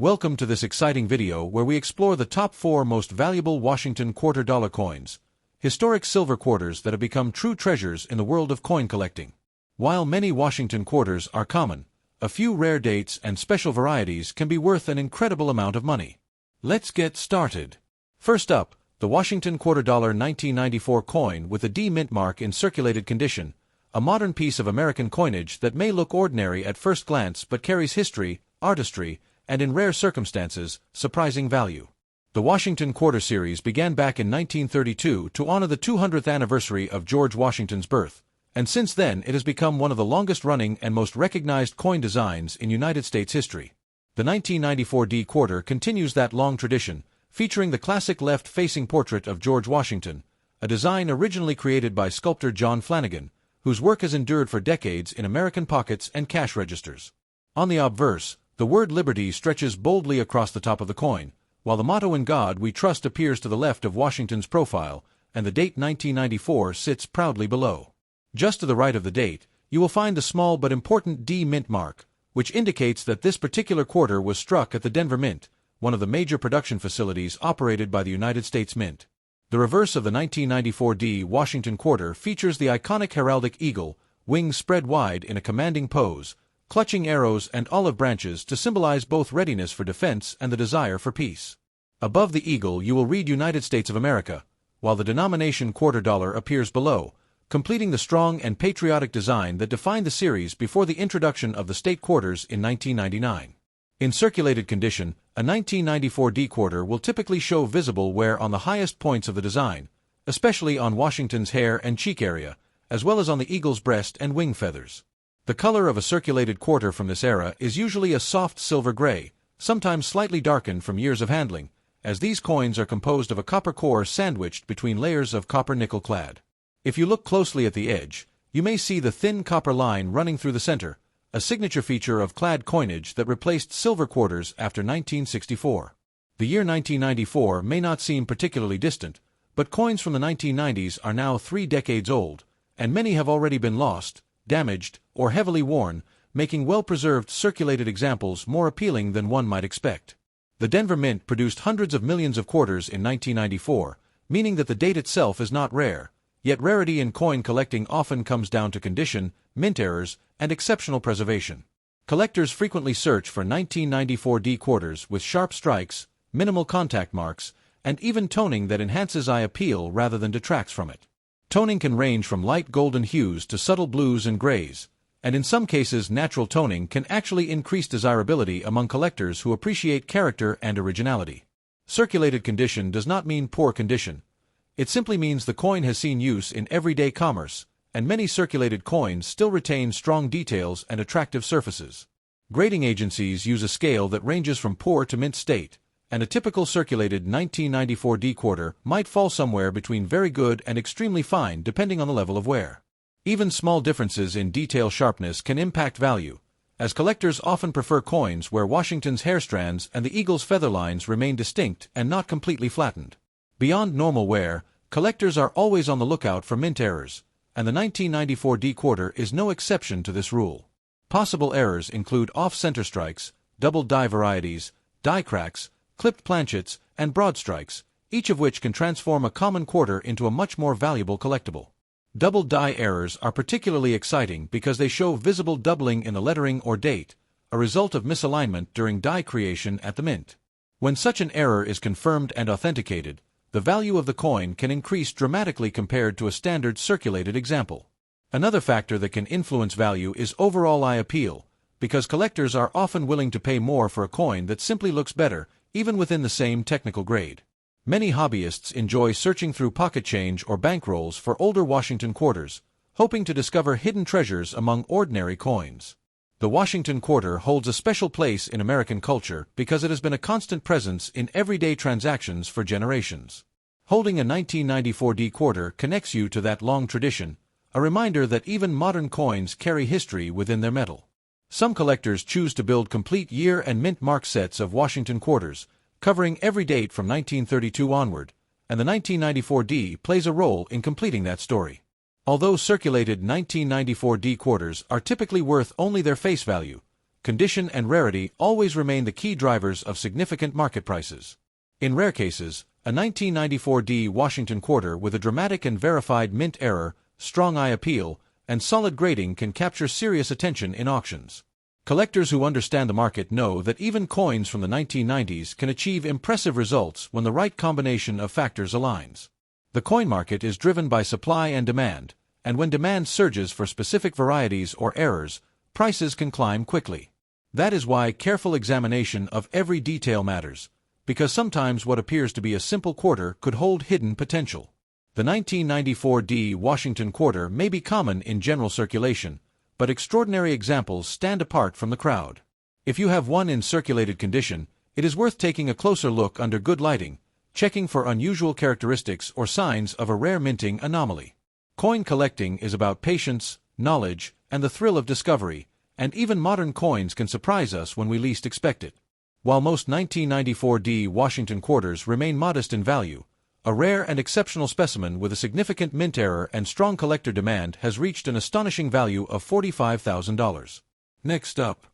Welcome to this exciting video where we explore the top 4 most valuable Washington quarter dollar coins, historic silver quarters that have become true treasures in the world of coin collecting. While many Washington quarters are common, a few rare dates and special varieties can be worth an incredible amount of money. Let's get started. First up, the Washington quarter dollar 1994 coin with a D mint mark in circulated condition, a modern piece of American coinage that may look ordinary at first glance but carries history, artistry, and in rare circumstances, surprising value. The Washington Quarter Series began back in 1932 to honor the 200th anniversary of George Washington's birth, and since then it has become one of the longest-running and most recognized coin designs in United States history. The 1994 D quarter continues that long tradition, featuring the classic left-facing portrait of George Washington, a design originally created by sculptor John Flanagan, whose work has endured for decades in American pockets and cash registers. On the obverse, the word Liberty stretches boldly across the top of the coin, while the motto "In God We Trust" appears to the left of Washington's profile, and the date 1994 sits proudly below. Just to the right of the date, you will find the small but important D mint mark, which indicates that this particular quarter was struck at the Denver Mint, one of the major production facilities operated by the United States Mint. The reverse of the 1994 D Washington quarter features the iconic heraldic eagle, wings spread wide in a commanding pose, clutching arrows and olive branches to symbolize both readiness for defense and the desire for peace. Above the eagle you will read United States of America, while the denomination quarter dollar appears below, completing the strong and patriotic design that defined the series before the introduction of the state quarters in 1999. In circulated condition, a 1994 D quarter will typically show visible wear on the highest points of the design, especially on Washington's hair and cheek area, as well as on the eagle's breast and wing feathers. The color of a circulated quarter from this era is usually a soft silver gray, sometimes slightly darkened from years of handling, as these coins are composed of a copper core sandwiched between layers of copper nickel clad. If you look closely at the edge, you may see the thin copper line running through the center, a signature feature of clad coinage that replaced silver quarters after 1964. The year 1994 may not seem particularly distant, but coins from the 1990s are now 3 decades old, and many have already been lost, damaged, or heavily worn, making well-preserved circulated examples more appealing than one might expect. The Denver Mint produced hundreds of millions of quarters in 1994, meaning that the date itself is not rare, yet rarity in coin collecting often comes down to condition, mint errors, and exceptional preservation. Collectors frequently search for 1994 D quarters with sharp strikes, minimal contact marks, and even toning that enhances eye appeal rather than detracts from it. Toning can range from light golden hues to subtle blues and grays, and in some cases natural toning can actually increase desirability among collectors who appreciate character and originality. Circulated condition does not mean poor condition. It simply means the coin has seen use in everyday commerce, and many circulated coins still retain strong details and attractive surfaces. Grading agencies use a scale that ranges from poor to mint state, and a typical circulated 1994 D quarter might fall somewhere between very good and extremely fine depending on the level of wear. Even small differences in detail sharpness can impact value, as collectors often prefer coins where Washington's hair strands and the eagle's feather lines remain distinct and not completely flattened. Beyond normal wear, collectors are always on the lookout for mint errors, and the 1994 D quarter is no exception to this rule. Possible errors include off-center strikes, double die varieties, die cracks, clipped planchets, and broad strikes, each of which can transform a common quarter into a much more valuable collectible. Double die errors are particularly exciting because they show visible doubling in the lettering or date, a result of misalignment during die creation at the mint. When such an error is confirmed and authenticated, the value of the coin can increase dramatically compared to a standard circulated example. Another factor that can influence value is overall eye appeal, because collectors are often willing to pay more for a coin that simply looks better, even within the same technical grade. Many hobbyists enjoy searching through pocket change or bankrolls for older Washington quarters, hoping to discover hidden treasures among ordinary coins. The Washington quarter holds a special place in American culture because it has been a constant presence in everyday transactions for generations. Holding a 1994 D quarter connects you to that long tradition, a reminder that even modern coins carry history within their metal. Some collectors choose to build complete year and mint mark sets of Washington quarters, covering every date from 1932 onward, and the 1994 D plays a role in completing that story. Although circulated 1994 D quarters are typically worth only their face value, condition and rarity always remain the key drivers of significant market prices. In rare cases, a 1994 D Washington quarter with a dramatic and verified mint error, strong eye appeal, and solid grading can capture serious attention in auctions. Collectors who understand the market know that even coins from the 1990s can achieve impressive results when the right combination of factors aligns. The coin market is driven by supply and demand, and when demand surges for specific varieties or errors, prices can climb quickly. That is why careful examination of every detail matters, because sometimes what appears to be a simple quarter could hold hidden potential. The 1994 D Washington quarter may be common in general circulation, but extraordinary examples stand apart from the crowd. If you have one in circulated condition, it is worth taking a closer look under good lighting, checking for unusual characteristics or signs of a rare minting anomaly. Coin collecting is about patience, knowledge, and the thrill of discovery, and even modern coins can surprise us when we least expect it. While most 1994 D Washington quarters remain modest in value, a rare and exceptional specimen with a significant mint error and strong collector demand has reached an astonishing value of $45,000. Next up,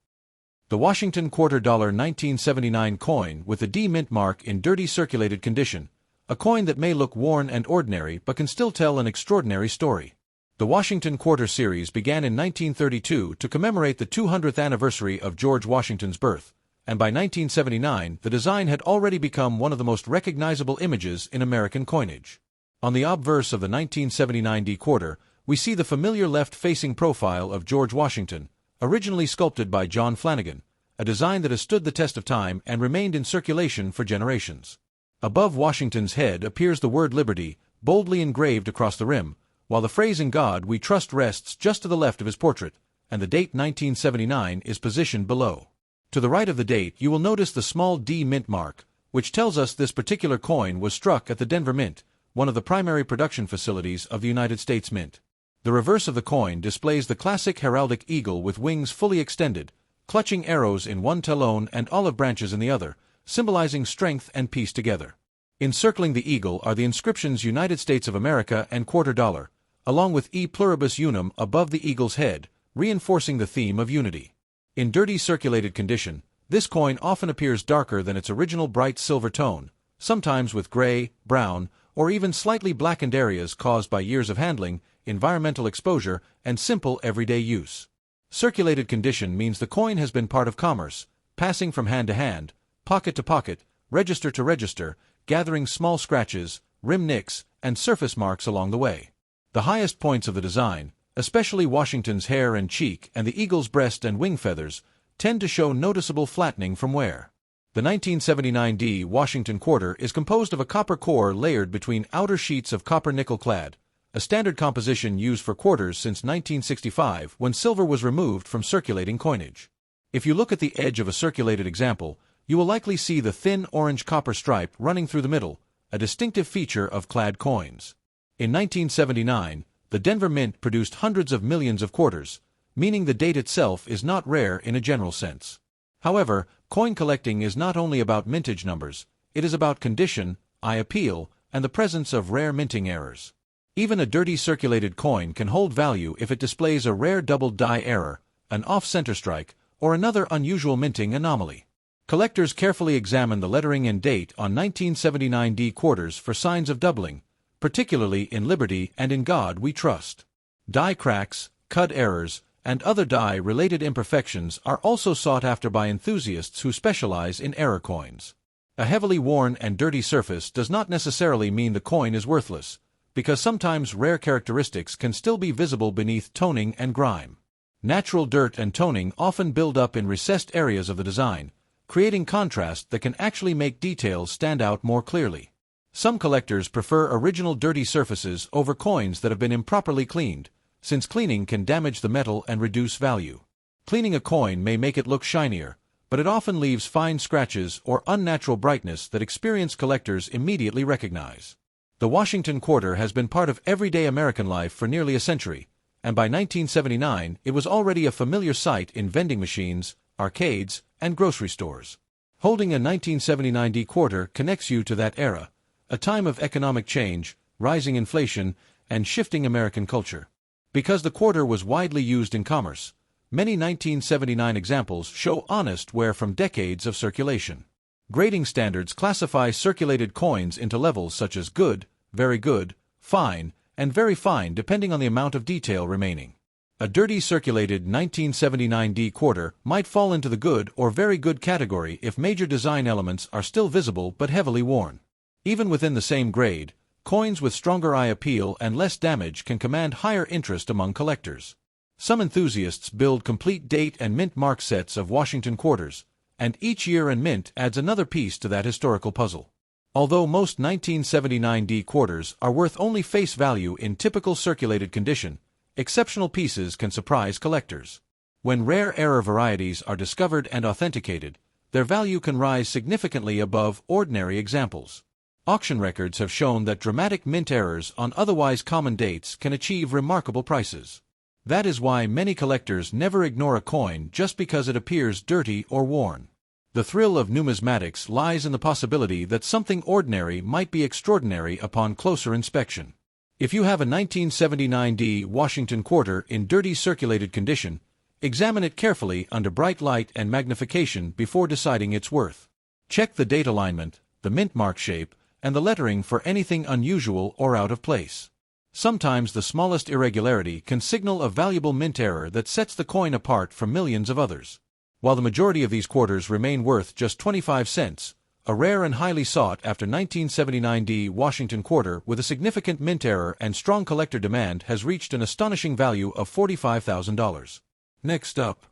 the Washington Quarter Dollar 1979 coin with the D mint mark in dirty circulated condition, a coin that may look worn and ordinary but can still tell an extraordinary story. The Washington Quarter series began in 1932 to commemorate the 200th anniversary of George Washington's birth, and by 1979 the design had already become one of the most recognizable images in American coinage. On the obverse of the 1979 D quarter, we see the familiar left-facing profile of George Washington, originally sculpted by John Flanagan, a design that has stood the test of time and remained in circulation for generations. Above Washington's head appears the word Liberty, boldly engraved across the rim, while the phrase "In God We Trust" rests just to the left of his portrait, and the date 1979 is positioned below. To the right of the date you will notice the small D mint mark, which tells us this particular coin was struck at the Denver Mint, one of the primary production facilities of the United States Mint. The reverse of the coin displays the classic heraldic eagle with wings fully extended, clutching arrows in one talon and olive branches in the other, symbolizing strength and peace together. Encircling the eagle are the inscriptions United States of America and Quarter Dollar, along with E Pluribus Unum above the eagle's head, reinforcing the theme of unity. In dirty circulated condition, this coin often appears darker than its original bright silver tone, sometimes with gray, brown, or even slightly blackened areas caused by years of handling, environmental exposure, and simple everyday use. Circulated condition means the coin has been part of commerce, passing from hand to hand, pocket to pocket, register to register, gathering small scratches, rim nicks, and surface marks along the way. The highest points of the design, especially Washington's hair and cheek and the eagle's breast and wing feathers, tend to show noticeable flattening from wear. The 1979 D Washington quarter is composed of a copper core layered between outer sheets of copper nickel clad, a standard composition used for quarters since 1965 when silver was removed from circulating coinage. If you look at the edge of a circulated example, you will likely see the thin orange copper stripe running through the middle, a distinctive feature of clad coins. In 1979, the Denver Mint produced hundreds of millions of quarters, meaning the date itself is not rare in a general sense. However, coin collecting is not only about mintage numbers, it is about condition, eye appeal, and the presence of rare minting errors. Even a dirty circulated coin can hold value if it displays a rare double die error, an off-center strike, or another unusual minting anomaly. Collectors carefully examine the lettering and date on 1979 D quarters for signs of doubling, particularly in Liberty and In God We Trust. Die cracks, cut errors, and other die-related imperfections are also sought after by enthusiasts who specialize in error coins. A heavily worn and dirty surface does not necessarily mean the coin is worthless, because sometimes rare characteristics can still be visible beneath toning and grime. Natural dirt and toning often build up in recessed areas of the design, creating contrast that can actually make details stand out more clearly. Some collectors prefer original dirty surfaces over coins that have been improperly cleaned, since cleaning can damage the metal and reduce value. Cleaning a coin may make it look shinier, but it often leaves fine scratches or unnatural brightness that experienced collectors immediately recognize. The Washington quarter has been part of everyday American life for nearly a century, and by 1979 it was already a familiar sight in vending machines, arcades, and grocery stores. Holding a 1979 D quarter connects you to that era, a time of economic change, rising inflation, and shifting American culture. Because the quarter was widely used in commerce, Many 1979 examples show honest wear from decades of circulation. Grading standards classify circulated coins into levels such as good, very good, fine, and very fine depending on the amount of detail remaining. A dirty circulated 1979 D quarter might fall into the good or very good category if major design elements are still visible but heavily worn. Even within the same grade, coins with stronger eye appeal and less damage can command higher interest among collectors. Some enthusiasts build complete date and mint mark sets of Washington quarters, and each year and mint adds another piece to that historical puzzle. Although most 1979 D quarters are worth only face value in typical circulated condition, exceptional pieces can surprise collectors. When rare error varieties are discovered and authenticated, their value can rise significantly above ordinary examples. Auction records have shown that dramatic mint errors on otherwise common dates can achieve remarkable prices. That is why many collectors never ignore a coin just because it appears dirty or worn. The thrill of numismatics lies in the possibility that something ordinary might be extraordinary upon closer inspection. If you have a 1979 D Washington quarter in dirty circulated condition, examine it carefully under bright light and magnification before deciding its worth. Check the date alignment, the mint mark shape, and the lettering for anything unusual or out of place. Sometimes the smallest irregularity can signal a valuable mint error that sets the coin apart from millions of others. While the majority of these quarters remain worth just 25 cents, a rare and highly sought-after 1979 D Washington quarter with a significant mint error and strong collector demand has reached an astonishing value of $45,000. Next up,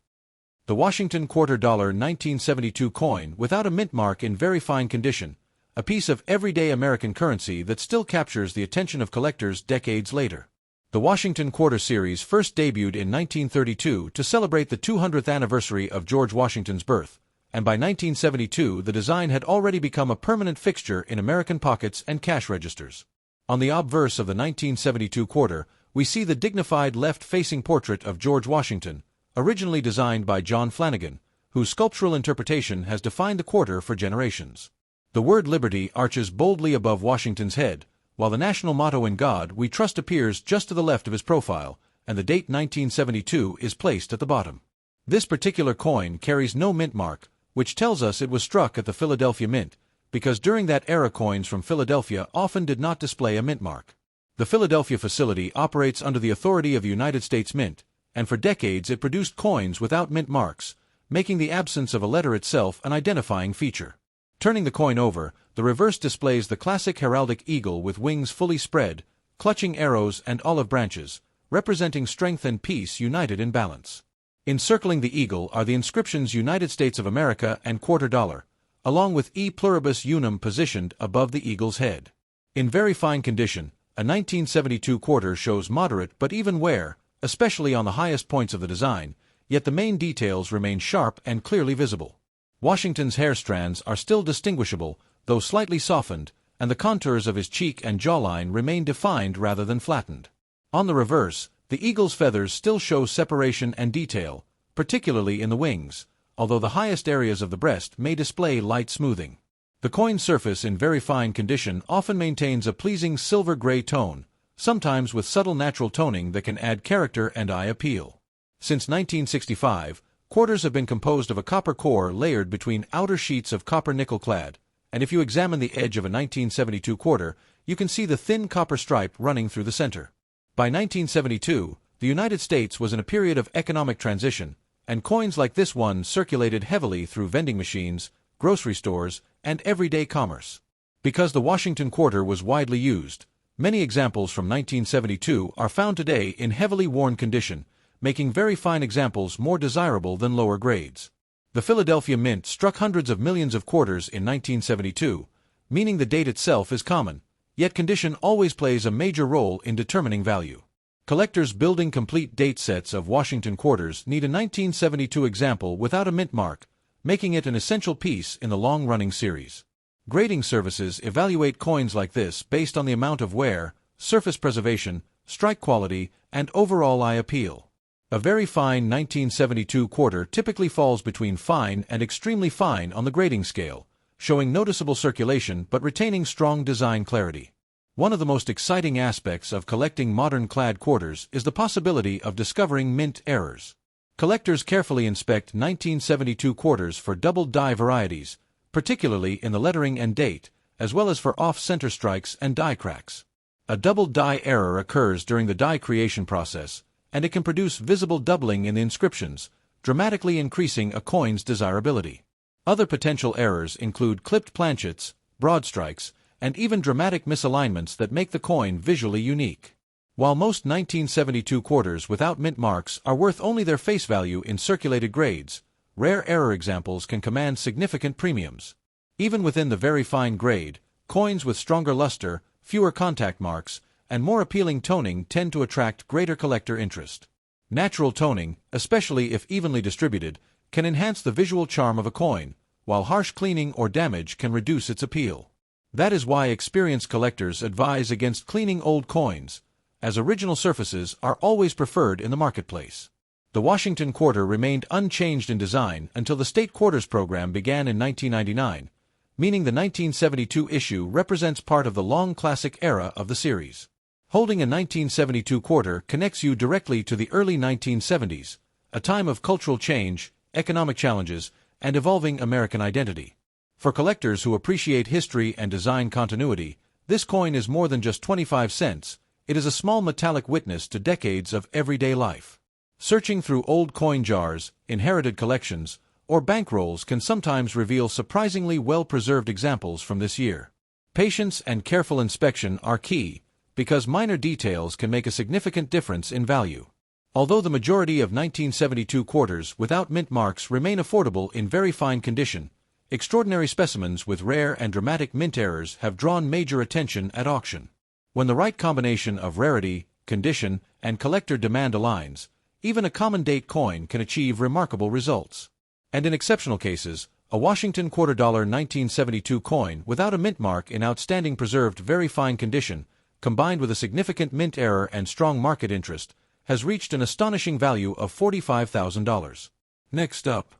the Washington Quarter Dollar 1972 coin without a mint mark in very fine condition, a piece of everyday American currency that still captures the attention of collectors decades later. The Washington Quarter series first debuted in 1932 to celebrate the 200th anniversary of George Washington's birth, and by 1972 the design had already become a permanent fixture in American pockets and cash registers. On the obverse of the 1972 quarter, we see the dignified left-facing portrait of George Washington, originally designed by John Flanagan, whose sculptural interpretation has defined the quarter for generations. The word Liberty arches boldly above Washington's head, while the national motto "In God We Trust" appears just to the left of his profile, and the date 1972 is placed at the bottom. This particular coin carries no mint mark, which tells us it was struck at the Philadelphia Mint, because during that era coins from Philadelphia often did not display a mint mark. The Philadelphia facility operates under the authority of the United States Mint, and for decades it produced coins without mint marks, making the absence of a letter itself an identifying feature. Turning the coin over, the reverse displays the classic heraldic eagle with wings fully spread, clutching arrows and olive branches, representing strength and peace united in balance. Encircling the eagle are the inscriptions United States of America and quarter dollar, along with E pluribus unum positioned above the eagle's head. In very fine condition, a 1972 quarter shows moderate but even wear, especially on the highest points of the design, yet the main details remain sharp and clearly visible. Washington's hair strands are still distinguishable, though slightly softened, and the contours of his cheek and jawline remain defined rather than flattened. On the reverse, the eagle's feathers still show separation and detail, particularly in the wings, although the highest areas of the breast may display light smoothing. The coin surface in very fine condition often maintains a pleasing silver-gray tone, sometimes with subtle natural toning that can add character and eye appeal. Since 1965, quarters have been composed of a copper core layered between outer sheets of copper nickel-clad, and if you examine the edge of a 1972 quarter, you can see the thin copper stripe running through the center. By 1972, the United States was in a period of economic transition, and coins like this one circulated heavily through vending machines, grocery stores, and everyday commerce. Because the Washington quarter was widely used, many examples from 1972 are found today in heavily worn condition, making very fine examples more desirable than lower grades. The Philadelphia Mint struck hundreds of millions of quarters in 1972, meaning the date itself is common, yet condition always plays a major role in determining value. Collectors building complete date sets of Washington quarters need a 1972 example without a mint mark, making it an essential piece in the long-running series. Grading services evaluate coins like this based on the amount of wear, surface preservation, strike quality, and overall eye appeal. A very fine 1972 quarter typically falls between fine and extremely fine on the grading scale, showing noticeable circulation but retaining strong design clarity. One of the most exciting aspects of collecting modern clad quarters is the possibility of discovering mint errors. Collectors carefully inspect 1972 quarters for double die varieties, particularly in the lettering and date, as well as for off-center strikes and die cracks. A double die error occurs during the die creation process, and it can produce visible doubling in the inscriptions, dramatically increasing a coin's desirability. Other potential errors include clipped planchets, broad strikes, and even dramatic misalignments that make the coin visually unique. While most 1972 quarters without mint marks are worth only their face value in circulated grades, rare error examples can command significant premiums. Even within the very fine grade, coins with stronger luster, fewer contact marks, and more appealing toning tend to attract greater collector interest. Natural toning, especially if evenly distributed, can enhance the visual charm of a coin, while harsh cleaning or damage can reduce its appeal. That is why experienced collectors advise against cleaning old coins, as original surfaces are always preferred in the marketplace. The Washington Quarter remained unchanged in design until the State Quarters program began in 1999, meaning the 1972 issue represents part of the long classic era of the series. Holding a 1972 quarter connects you directly to the early 1970s, a time of cultural change, economic challenges, and evolving American identity. For collectors who appreciate history and design continuity, this coin is more than just 25 cents, it is a small metallic witness to decades of everyday life. Searching through old coin jars, inherited collections, or bankrolls can sometimes reveal surprisingly well-preserved examples from this year. Patience and careful inspection are key, because minor details can make a significant difference in value. Although the majority of 1972 quarters without mint marks remain affordable in very fine condition, extraordinary specimens with rare and dramatic mint errors have drawn major attention at auction. When the right combination of rarity, condition, and collector demand aligns, even a common date coin can achieve remarkable results. And in exceptional cases, a Washington $quarter 1972 coin without a mint mark in outstanding preserved very fine condition, combined with a significant mint error and strong market interest, has reached an astonishing value of $45,000. Next up,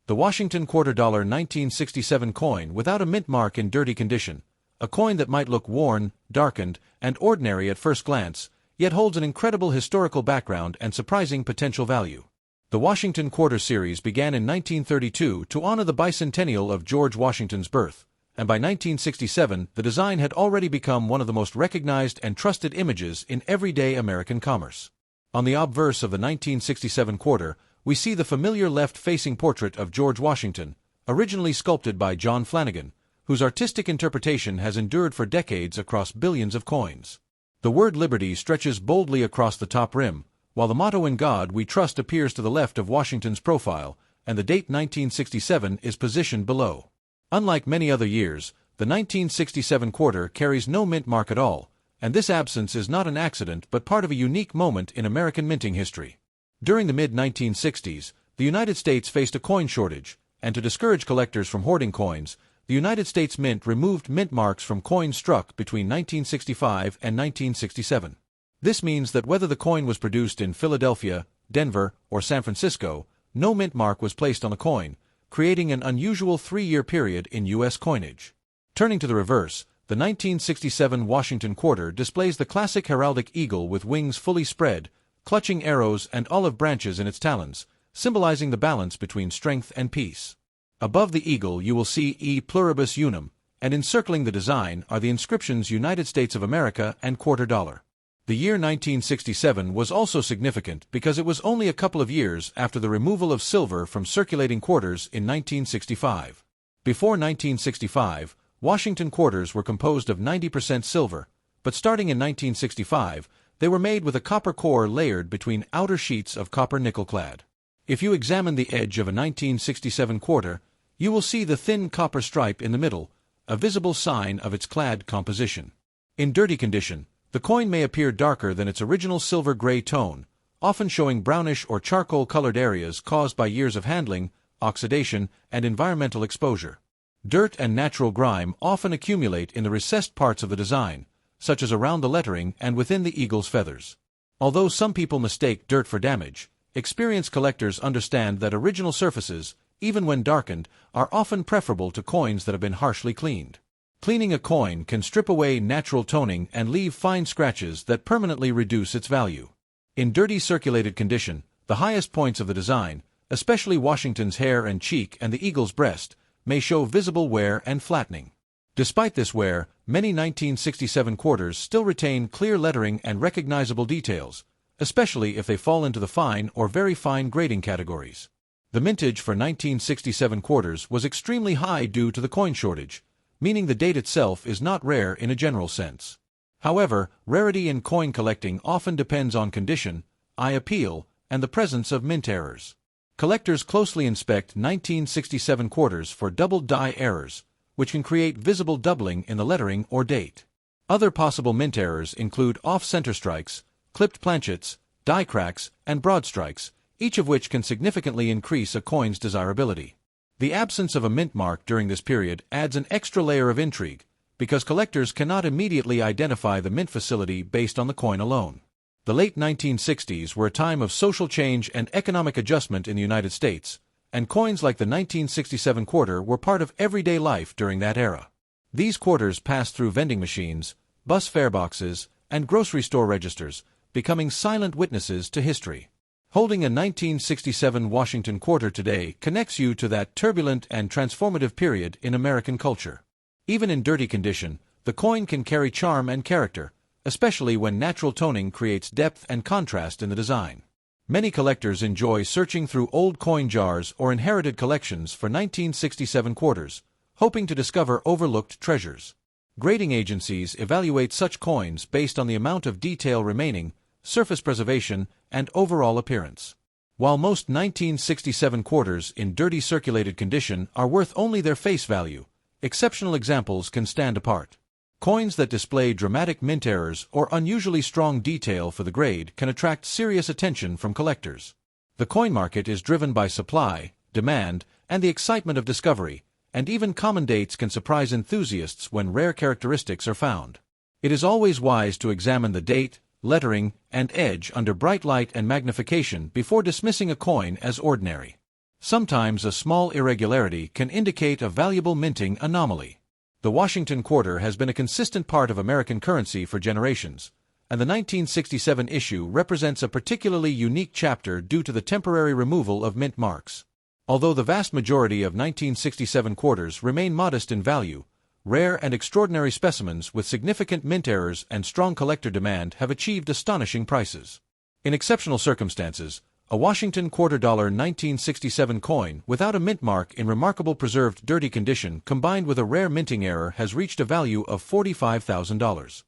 the Washington $quarter 1967 coin without a mint mark in dirty condition, a coin that might look worn, darkened, and ordinary at first glance, yet holds an incredible historical background and surprising potential value. The Washington Quarter series began in 1932 to honor the bicentennial of George Washington's birth, and by 1967 the design had already become one of the most recognized and trusted images in everyday American commerce. On the obverse of the 1967 quarter, we see the familiar left-facing portrait of George Washington, originally sculpted by John Flanagan, whose artistic interpretation has endured for decades across billions of coins. The word Liberty stretches boldly across the top rim, while the motto "In God We Trust" appears to the left of Washington's profile, and the date 1967 is positioned below. Unlike many other years, the 1967 quarter carries no mint mark at all, and this absence is not an accident but part of a unique moment in American minting history. During the mid-1960s, the United States faced a coin shortage, and to discourage collectors from hoarding coins, the United States Mint removed mint marks from coins struck between 1965 and 1967. This means that whether the coin was produced in Philadelphia, Denver, or San Francisco, no mint mark was placed on the coin, creating an unusual 3-year period in U.S. coinage. Turning to the reverse, the 1967 Washington Quarter displays the classic heraldic eagle with wings fully spread, clutching arrows and olive branches in its talons, symbolizing the balance between strength and peace. Above the eagle you will see E pluribus unum, and encircling the design are the inscriptions United States of America and $quarter. The year 1967 was also significant because it was only a couple of years after the removal of silver from circulating quarters in 1965. Before 1965, Washington quarters were composed of 90% silver, but starting in 1965, they were made with a copper core layered between outer sheets of copper nickel-clad. If you examine the edge of a 1967 quarter, you will see the thin copper stripe in the middle, a visible sign of its clad composition. In dirty condition, the coin may appear darker than its original silver-gray tone, often showing brownish or charcoal-colored areas caused by years of handling, oxidation, and environmental exposure. Dirt and natural grime often accumulate in the recessed parts of the design, such as around the lettering and within the eagle's feathers. Although some people mistake dirt for damage, experienced collectors understand that original surfaces, even when darkened, are often preferable to coins that have been harshly cleaned. Cleaning a coin can strip away natural toning and leave fine scratches that permanently reduce its value. In dirty circulated condition, The highest points of the design, especially Washington's hair and cheek and the eagle's breast, may show visible wear and flattening. Despite this wear, many 1967 quarters still retain clear lettering and recognizable details, especially if they fall into the fine or very fine grading categories. The mintage for 1967 quarters was extremely high due to the coin shortage, meaning the date itself is not rare in a general sense. However, rarity in coin collecting often depends on condition, eye appeal, and the presence of mint errors. Collectors closely inspect 1967 quarters for double die errors, which can create visible doubling in the lettering or date. Other possible mint errors include off-center strikes, clipped planchets, die cracks, and broad strikes, each of which can significantly increase a coin's desirability. The absence of a mint mark during this period adds an extra layer of intrigue, because collectors cannot immediately identify the mint facility based on the coin alone. The late 1960s were a time of social change and economic adjustment in the United States, and coins like the 1967 quarter were part of everyday life during that era. These quarters passed through vending machines, bus fare boxes, and grocery store registers, becoming silent witnesses to history. Holding a 1967 Washington quarter today connects you to that turbulent and transformative period in American culture. Even in dirty condition, the coin can carry charm and character, especially when natural toning creates depth and contrast in the design. Many collectors enjoy searching through old coin jars or inherited collections for 1967 quarters, hoping to discover overlooked treasures. Grading agencies evaluate such coins based on the amount of detail remaining, surface preservation, and overall appearance. While most 1967 quarters in dirty circulated condition are worth only their face value, exceptional examples can stand apart. Coins that display dramatic mint errors or unusually strong detail for the grade can attract serious attention from collectors. The coin market is driven by supply, demand, and the excitement of discovery, and even common dates can surprise enthusiasts when rare characteristics are found. It is always wise to examine the date, lettering, and edge under bright light and magnification before dismissing a coin as ordinary. Sometimes a small irregularity can indicate a valuable minting anomaly. The Washington quarter has been a consistent part of American currency for generations, and the 1967 issue represents a particularly unique chapter due to the temporary removal of mint marks. Although the vast majority of 1967 quarters remain modest in value, rare and extraordinary specimens with significant mint errors and strong collector demand have achieved astonishing prices. In exceptional circumstances, a Washington quarter dollar 1967 coin without a mint mark in remarkable preserved dirty condition combined with a rare minting error has reached a value of $45,000.